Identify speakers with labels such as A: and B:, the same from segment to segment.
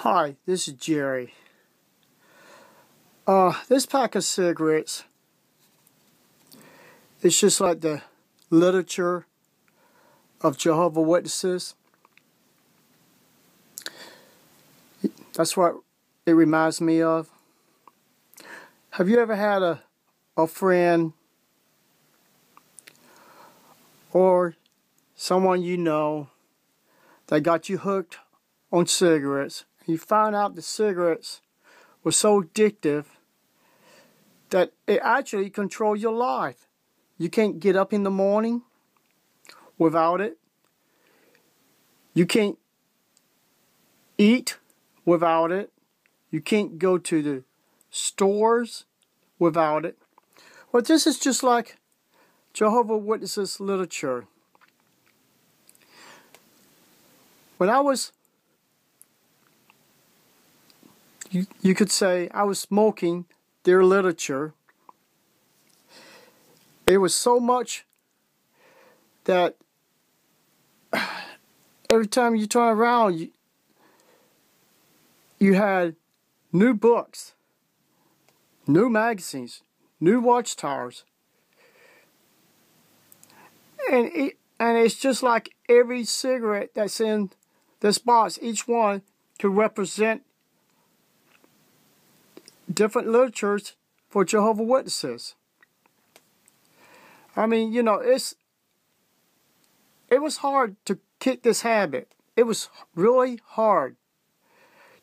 A: Hi, this is Jerry. This pack of cigarettes, it's just like the literature of Jehovah Witnesses. That's what it reminds me of. Have you ever had a friend or someone you know that got you hooked on cigarettes? You found out the cigarettes were so addictive that it actually controls your life. You can't get up in the morning without it. You can't eat without it. You can't go to the stores without it. Well, this is just like Jehovah Witnesses literature. When I was, you could say, I was smoking their literature, it was so much that every time you turn around, you had new books, new magazines, new watchtowers. And it's just like every cigarette that's in this box, each one could represent different literatures for Jehovah Witnesses. I mean, you know, it was hard to kick this habit. It was really hard.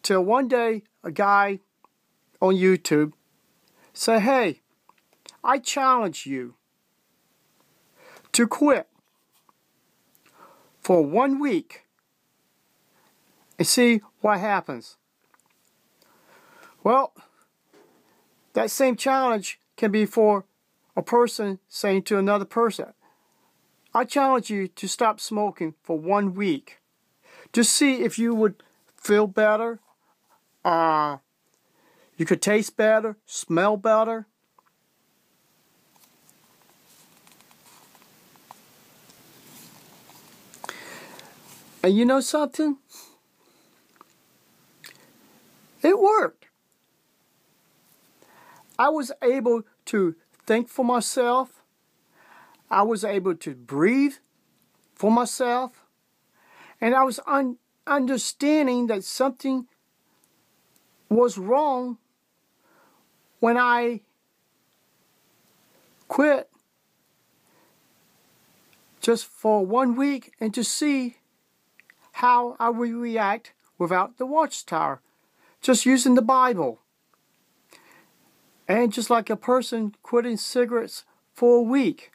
A: Till one day, a guy on YouTube said, "Hey, I challenge you to quit for 1 week and see what happens." Well, that same challenge can be for a person saying to another person, "I challenge you to stop smoking for 1 week. Just see if you would feel better, you could taste better, smell better." And you know something? It worked. I was able to think for myself. I was able to breathe for myself. And I was understanding that something was wrong when I quit just for 1 week and to see how I would react without the watchtower, just using the Bible. And just like a person quitting cigarettes for a week.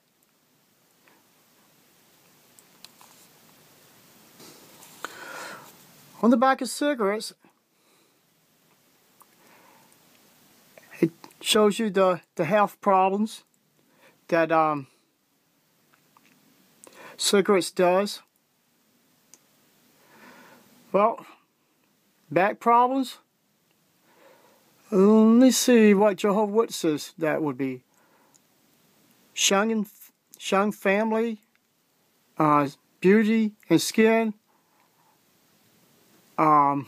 A: On the back of cigarettes, it shows you the health problems that cigarettes does. Well, back problems. Let me see what Jehovah Witnesses that would be. Shun family, beauty and skin, not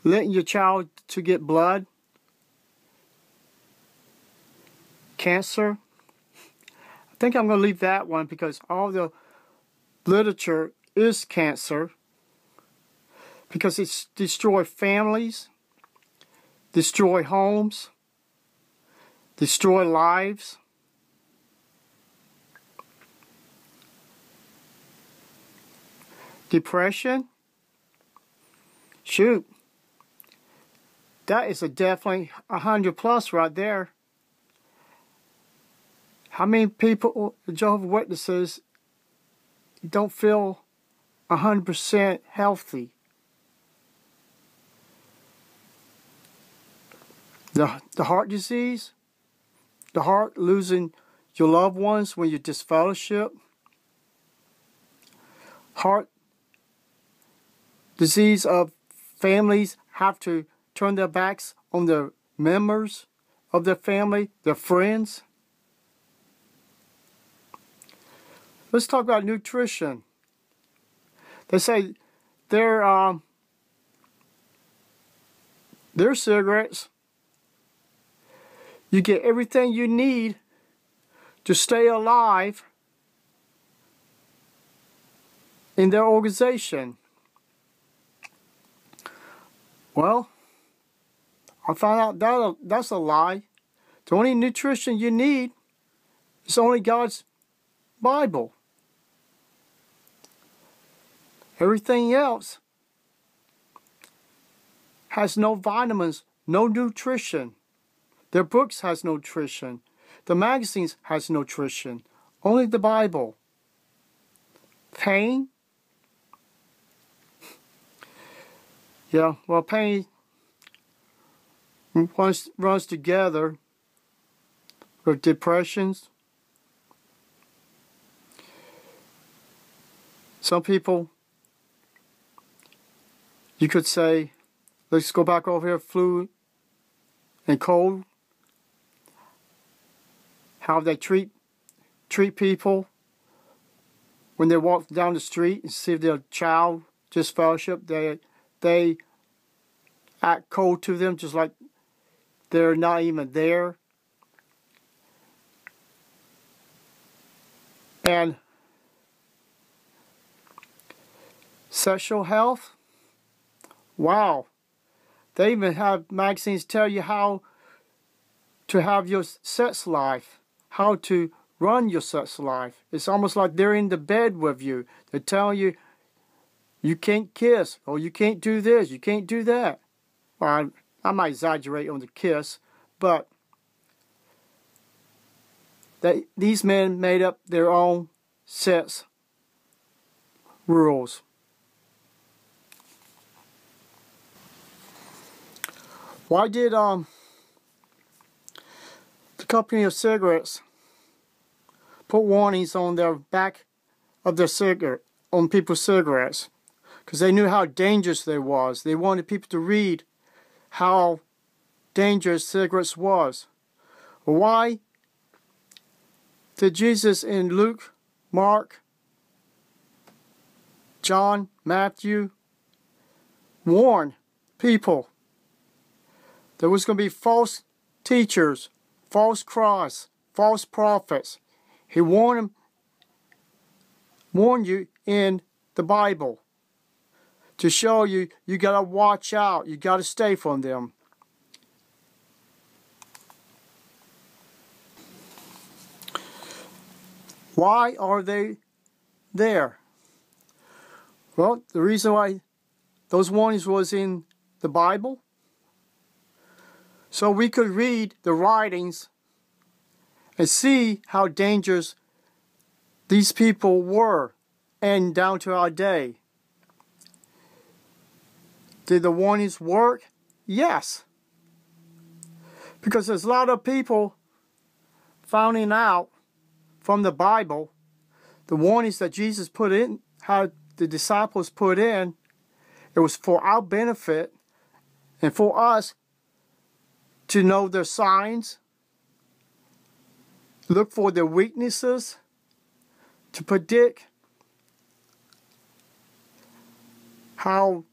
A: letting your child to get blood, cancer. I think I'm going to leave that one because all the literature is cancer. Because it's destroy families, destroy homes, destroy lives. Depression. Shoot. That is definitely 100+ right there. How many people, Jehovah Witnesses, don't feel 100% healthy? The heart disease, the heart losing your loved ones when you disfellowship, heart disease of families have to turn their backs on the members of their family, their friends. Let's talk about nutrition. They say their cigarettes, you get everything you need to stay alive in their organization. Well, I found out that's a lie. The only nutrition you need is only God's Bible. Everything else has no vitamins, no nutrition. Their books has no nutrition. The magazines has no nutrition. Only the Bible. Pain? Yeah, well, pain runs together with depressions. Some people, you could say, let's go back over here, flu and cold. How they treat people when they walk down the street and see their child just fellowship. They act cold to them, just like they're not even there. And sexual health, wow. They even have magazines tell you how to have your sex life, how to run your sex life. It's almost like they're in the bed with you. They tell you, you can't kiss, or you can't do this, you can't do that. Well, I might exaggerate on the kiss, but these men made up their own sex rules. Why did the company of cigarettes put warnings on their back of their cigarette, on people's cigarettes? Because they knew how dangerous they was. They wanted people to read how dangerous cigarettes was. Well, why did Jesus in Luke, Mark, John, Matthew warn people there was going to be false teachers, false Christs, false prophets? He warned you in the Bible to show you, you got to watch out, you got to stay from them. Why are they there? Well, the reason why those warnings was in the Bible, so we could read the writings and see how dangerous these people were, and down to our day. Did the warnings work? Yes. Because there's a lot of people finding out from the Bible, the warnings that Jesus put in, how the disciples put in, it was for our benefit and for us to know their signs, look for their weaknesses, to predict how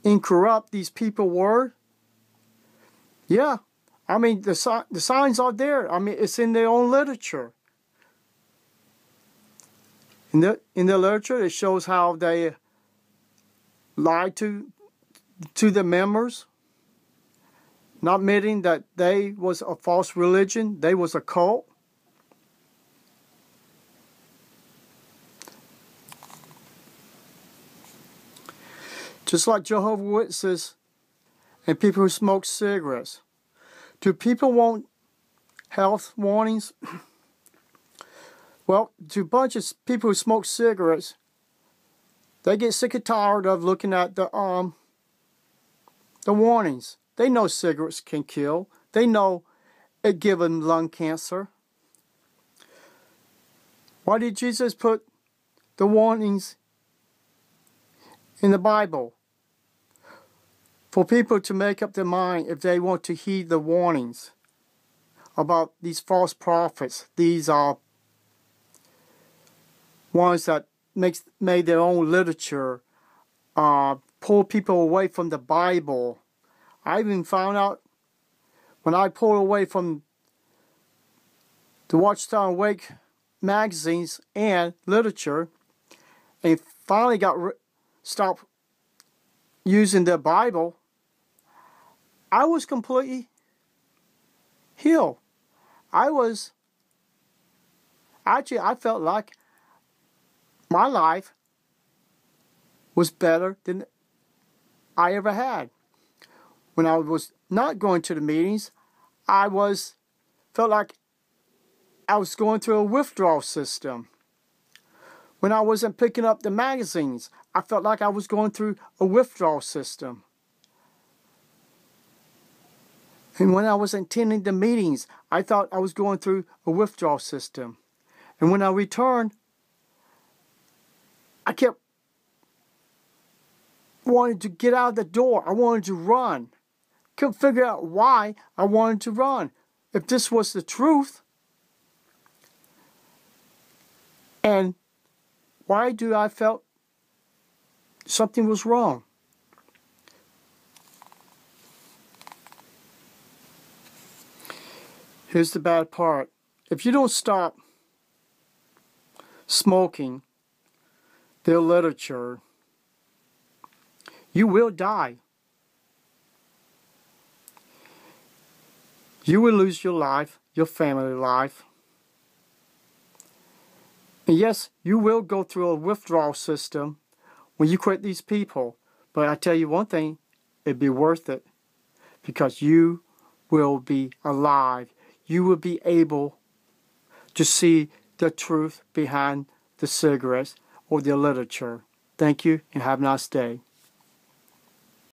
A: incorrupt these people were. Yeah, I mean, the signs are there. I mean, it's in their own literature. In the literature, it shows how they lied to the members, not admitting that they was a false religion, they was a cult. Just like Jehovah Witnesses and people who smoke cigarettes. Do people want health warnings? Well, to a bunch of people who smoke cigarettes, they get sick and tired of looking at the warnings. They know cigarettes can kill. They know it gives them lung cancer. Why did Jesus put the warnings in the Bible? For people to make up their mind if they want to heed the warnings about these false prophets. These are ones that made their own literature, pull people away from the Bible. I even found out when I pulled away from the Watchtower Awake magazines and literature, and finally stopped using the Bible, I was completely healed. I felt like my life was better than I ever had. When I was not going to the meetings, I felt like I was going through a withdrawal system. When I wasn't picking up the magazines, I felt like I was going through a withdrawal system. And when I was attending the meetings, I thought I was going through a withdrawal system. And when I returned, I kept wanting to get out of the door. I wanted to run. Couldn't figure out why I wanted to run. If this was the truth, and why do I felt something was wrong? Here's the bad part. If you don't stop smoking their literature, you will die. You will lose your life, your family life. And yes, you will go through a withdrawal system when you quit these people. But I tell you one thing, it'd be worth it. Because you will be alive. You will be able to see the truth behind the cigarettes or the literature. Thank you and have a nice day.